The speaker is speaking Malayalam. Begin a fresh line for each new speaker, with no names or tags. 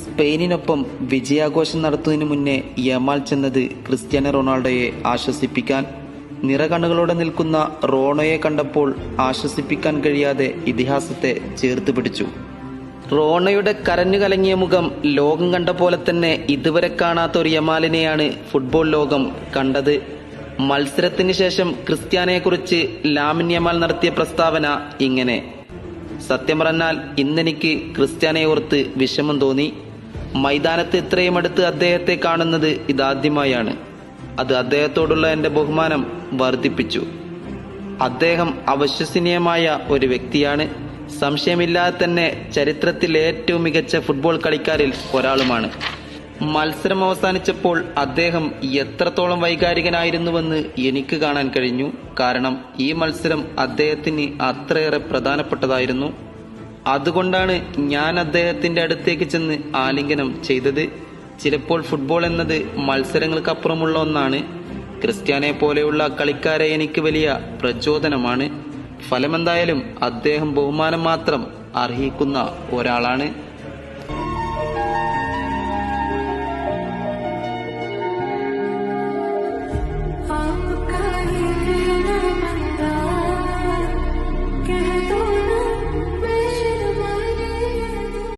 സ്പെയിനിനൊപ്പം വിജയാഘോഷം നടത്തുന്നതിന് മുന്നേ യമാൽ ചെന്നത് ക്രിസ്ത്യാനോ റൊണാൾഡോയെ ആശ്വസിപ്പിക്കാൻ. നിറകണ്ണുകളോടെ നിൽക്കുന്ന റോണോയെ കണ്ടപ്പോൾ ആശ്വസിപ്പിക്കാൻ കഴിയാതെ ഇതിഹാസത്തെ ചേർത്ത് പിടിച്ചു. റോണോയുടെ കരഞ്ഞു കലങ്ങിയ മുഖം ലോകം കണ്ട പോലെ തന്നെ ഇതുവരെ കാണാത്ത ഒരു യമാലിനെയാണ് ഫുട്ബോൾ ലോകം കണ്ടത്. മത്സരത്തിന് ശേഷം ക്രിസ്ത്യാനോയെക്കുറിച്ച് ലാമിൻ യമാൽ നടത്തിയ പ്രസ്താവന ഇങ്ങനെ: സത്യം പറഞ്ഞാൽ ഇന്നെനിക്ക് ക്രിസ്ത്യാനോയെ ഓർത്ത് വിഷമം തോന്നി. മൈതാനത്ത് ഇത്രയും അടുത്ത് അദ്ദേഹത്തെ കാണുന്നത് ഇതാദ്യമായാണ്. അത് അദ്ദേഹത്തോടുള്ള എൻ്റെ ബഹുമാനം വർദ്ധിപ്പിച്ചു. അദ്ദേഹം അവിശ്വസനീയമായ ഒരു വ്യക്തിയാണ്. സംശയമില്ലാതെ തന്നെ ചരിത്രത്തിൽ ഏറ്റവും മികച്ച ഫുട്ബോൾ കളിക്കാരിൽ ഒരാളുമാണ്. മത്സരം അവസാനിച്ചപ്പോൾ അദ്ദേഹം എത്രത്തോളം വൈകാരികനായിരുന്നുവെന്ന് എനിക്ക് കാണാൻ കഴിഞ്ഞു. കാരണം ഈ മത്സരം അദ്ദേഹത്തിന് അത്രയേറെ പ്രധാനപ്പെട്ടതായിരുന്നു. അതുകൊണ്ടാണ് ഞാൻ അദ്ദേഹത്തിന്റെ അടുത്തേക്ക് ചെന്ന് ആലിംഗനം ചെയ്തത്. ചിലപ്പോൾ ഫുട്ബോൾ എന്നത് മത്സരങ്ങൾക്കപ്പുറമുള്ള ഒന്നാണ്. ക്രിസ്ത്യാനോയെ പോലെയുള്ള കളിക്കാരെ എനിക്ക് വലിയ പ്രചോദനമാണ്. ഫലമെന്തായാലും അദ്ദേഹം ബഹുമാനം മാത്രം അർഹിക്കുന്ന ഒരാളാണ്.